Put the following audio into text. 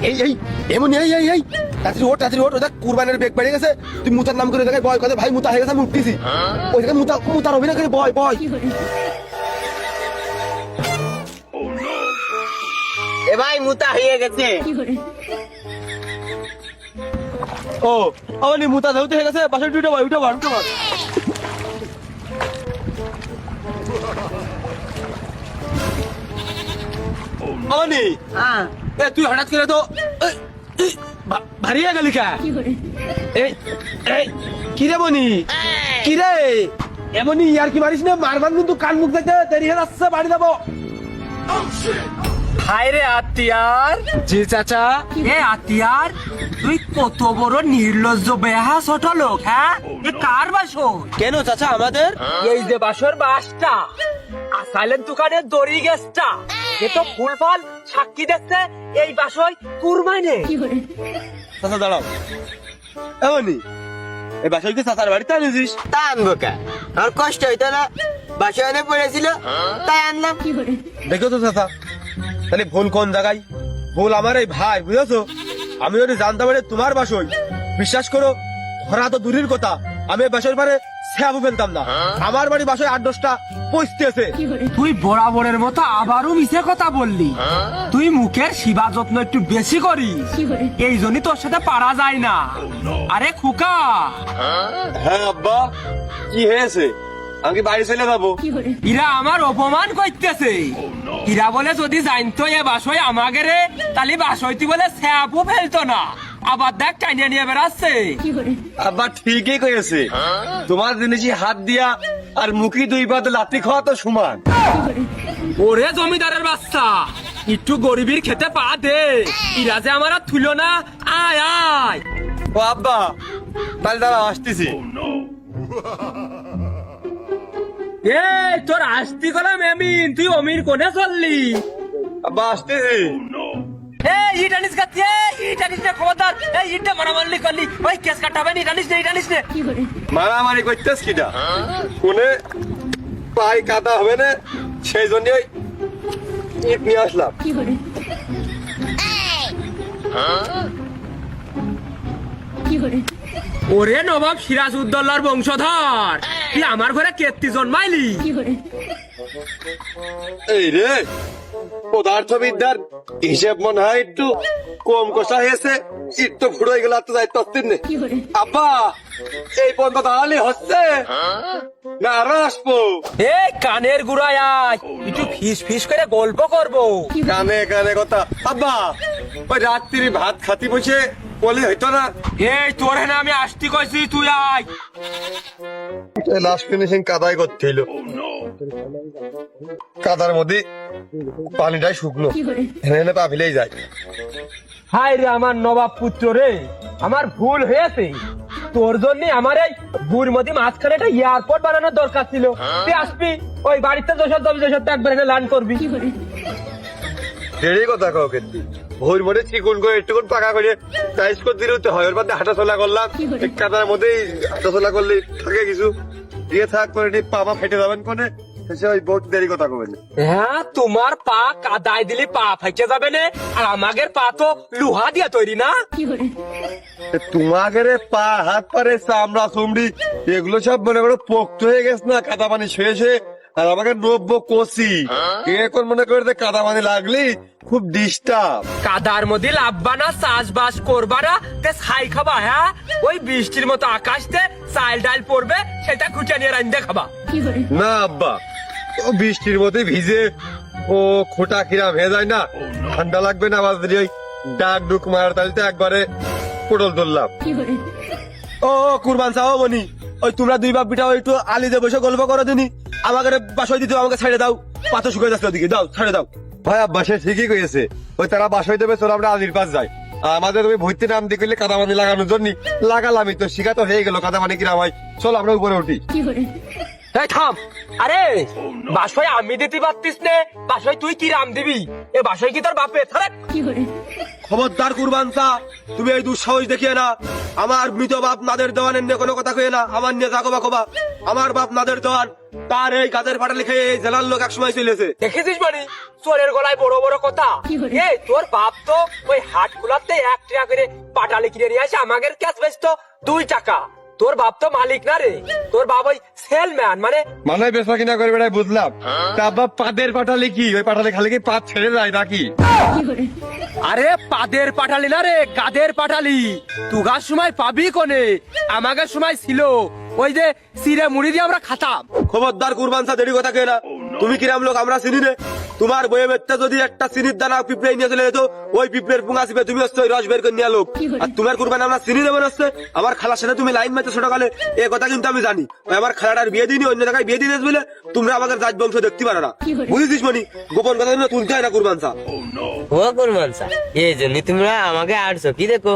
এই এই এমন এই তাড়াতাড়ি ওঠ ওটা কুরবানের বেগ বেড়ে গেছে। তুই মুতার নাম করে দেখায় বয় কথা ভাই মুতা হয়ে গেছে আমি উঠতেছি। ওই জায়গায় মুতার অভিনয় করে বয় বয়। এ ভাই মুতা হয়ে গেছে। ও আমানি মুতা ধরতে হয়ে গেছে। বাসায় উঠে বয় উঠে বয় উঠে বয়। আমানি হ্যাঁ এ তুই হঠাৎ করে তো ভারিয়ে গেলি কা? এই এই কিরে বনি কিরে এমনি ইয়ার কি মারিস না? মারবার কিন্তু কান মুখ দেখতে দেরি হয়ে যাচ্ছে, বাড়ি যাবো। হায় রে আতিয়ার। জি চাচা। এ আতিয়ার তুই কত বড় নির্লজ্জ বেহা ছোট লোক। হ্যাঁ এ কার বাসর? কেন চাচা আমাদের? এই যে বাসর বাসটা আসাইলেন দোকানের দড়ি গেছটা এ তো ফুল ফল সাক্ষী দেখছে এই বাসয় কুরবাইনে। চাচা দাঁড়াও এমনি এই বাসায় কি চাচার বাড়িতে আনিস? তা আনবো কে? আমার কষ্ট হইতো না, বাসয় এনে পড়েছিল তাই আনলাম। দেখো তো চাচা তাহলে ভুল কোন জায়গায়? ভুল আমার এই ভাই, বুঝেছো? আমি যদি জানতে পারি তোমার বাসই, বিশ্বাস করো ধরা তো দূরের কথা, আমি বাসের পারে স্যাবও ফেলতাম না। আমার বাড়ি বাসায় 8-10টা পৌঁছতেছে। তুই বরাবরের মতো আবারও মিছে কথা বললি। তুই মুখের সেবা যত্ন একটু বেশি করিস, এই জন্যই তোর সাথে পারা যায় না। আরে খুকা। হ্যাঁ আব্বা কি হয়েছে? আমি বাড়ি চলে যাবো। ইরা আমার অপমান করতেছে। ইরা বলে যদি জানতো এ বাসয় আমাকে রে তাহলে বাসয়তি বলে স্যাপও ফেলতো না। আবার দেখ টাইনিয়া নিয়ে বেড়াচ্ছে। আব্বা ঠিকই কয়েছে, তোমার জিনিসই হাত দিয়া আর মুখি দুই পাতে লাথি খাওয়া তো সমান। ওরে জমিদারের বাচ্চা একটু গরিবের খেতে পা দে। ইরা যে আমার আর থুলো না। আয় আয়। ও আব্বা তাহলে তারা আসতেছি। এই তোর আসতি গলাম এমিন, তুই অমির কোনে চললি? আব্বা আসতেছি। এই ইটানিস কাছে ইটানিস নে খবরদার। এই ইটা মারামারি করলি ওই কেস কাটাবে নি। ইটানিস নে মারামারি করতেছ কিটা? কোনে পাই কাটা হবে না, সেই জন্য ইট নিয়ে আসলাম। ওরে নবাব সিরাজ উদ্দৌলার বংশধর, তুই আমার ঘরে কেত্তি জন্মাইলি? এই রে পদার্থবিদ্যার হিসেব মনে হয় একটু কম কষা হয়েছে। ইট তো ফুড়ে গেল, আর তো যাইতে পারতেন না। আব্বা এই পর্যন্ত দাঁড়ালে হচ্ছে না, আরো আসবো। এই কানের গুড়ায় আয়, একটু ফিস করে গল্প করবো। কানে কানে কথা। আব্বা ওই রাত্রি ভাত খাতি বসে বলে হইতো না? এই তোর না আমি আসতি কইছি, তুই আয়। লাস্ট ফিনিশিং কাদাই করছিল, কাদার মধ্যে পানিটাই শুকনো, হেনে পা ফেলেই যায়। হাই রে আমার নবাব পুত্র রে, আমার ভুল হয়েছে। তোর জন্য আমার এই বুর মধ্যে মাঝখানে একটা এয়ারপোর্ট বানানোর দরকার ছিল। তুই আসবি ওই বাড়িতে যশোর একবার এনে ল্যান্ড করবি। দেরি কথা কাউ কিন্তু ভোর মধ্যে চিকুন করে একটুকুন পাকা করে টাইস করে দিলে তো হয়। ওর মধ্যে হাঁটাচলা করলাম, এই কাদার মধ্যেই হাঁটাচলা করলে থাকে কিছু দিয়ে থাক করে পাপা ফেটে যাবেন কোনে, শেষে ওই বহুত দেরি কথা কবেন। হ্যাঁ তোমার পা কাদায় দিলে পা ফাইটে যাবে না, আর আমাদের পা তো লোহা দিয়া তৈরি না। তোমাকে পা হাত পারে চামড়া চুমড়ি এগুলো সব মনে করো পোক্ত হয়ে গেছে না কাদা পানি শুয়ে শুয়ে। আর আমাকে 90 কষি এখন মনে করে যে কাদা পানি লাগলি খুব ডিস্টার্ব। কাদার মধ্যে লাভবা না, চাষবাস করবা না, তে ছাই খাবা। হ্যাঁ ওই বৃষ্টির মতো আকাশতে চাল ডাল পড়বে, সেটা খুঁটে নিয়ে রান্দে খাবা। না আব্বা ও বৃষ্টির মধ্যে ভিজে ও খোটা কিরাম হয়ে যায় না, ঠান্ডা লাগবে না। আবার ওই ডাক ডুক মারার তালিতে একবারে পটল ধরলাম। ও কুরবান চাও বনি, ওই তোমরা দুই বাপ বিটা একটু আলিতে বসে গল্প করো দিনি। আমাকে বাসায় দিতে আমাকে ছেড়ে দাও, পাতা শুকিয়ে যাচ্ছে ওদিকে, দাও ছেড়ে দাও। ভাই আব্বা সে ঠিকই কয়েছে, ওই তারা বাসায় দেবে চলো আমরা আলির পাশ যাই। আমাদের ওই ভর্তি নাম দিয়ে করলে কাদামানি লাগানোর জন্য লাগালামই তো, শিখা তো হয়ে গেল কাদামানি কিরাম হয়। চলো আমরা উপরে উঠি। এই থাম। আরে বাসায় আমি দিতে পারতিস নে, বাসায় তুই কি রাম দিবি? এ বাসায় কি তোর বাপে? খবরদার কুরবান চা, তুমি এই দুঃসাহস দেখিয়ে না। আমার মৃত বাপ নাদের দেওয়ানের নিয়ে কোনো কথা কয়ে না। আমার নিয়ে যাকো বা কবা, আমার বাপ নাদের দেওয়ান তার এই গাদের ফাটা লিখে এই জেলার লোক একসময় চলেছে। দেখেছিস মানে চোরের গলায় বড় বড় কথা। এই তোর বাপ তো ওই হাট গুলাতে 1 টাকা করে পাটালি কিনে নিয়ে আসে, আমাদের ক্যাশ বেচতো 2 টাকা। তোর বাপ তো মালিক না রে, তোর বাপ ওই সেলম্যান, মানে বেচা কিনা করবে না বুঝলাম। তা আব্বা পাদের পাঠালি কি ওই পাঠালি খালি কি পাত ছেড়ে যায় নাকি? আরে পাদের পাঠালি না রে, গাদের পাঠালি। তুগার সময় পাবি কোনে, আমাদের সময় ছিল ওই যে সিরে মুড়ি দিয়ে আমরা খাতাম। খবরদার কুরবান সা দেরি কথা কে না। তুমি কিরাম লোক আমরা চিনি নে। তোমার বইয়ে বেচতে যদি একটা চিনির দানা পিঁপড়ে নিয়ে চলে যেত, ওই পিঁপড়ের পুঙ্গা আসবে, তুমি হচ্ছে ওই রস বের করে নিয়ে লোক। আর তোমার কুরবান আমরা চিনি নেবেন হচ্ছে আমার খালার সাথে তুমি লাইন মারতে ছোটকালে, এ কথা কিন্তু আমি জানি। ওই আমার খালাটার বিয়ে দিইনি, অন্য জায়গায় বিয়ে দিয়ে বলে তোমরা আমাদের জাত বংশ দেখতে পারো না, বুঝেছিস মনি? গোপন কথা তুলতে হয় না কুরবান সা। ও কোরবান স্যার, এই জন্য তোমরা আমাকে আটছো কি দেখো।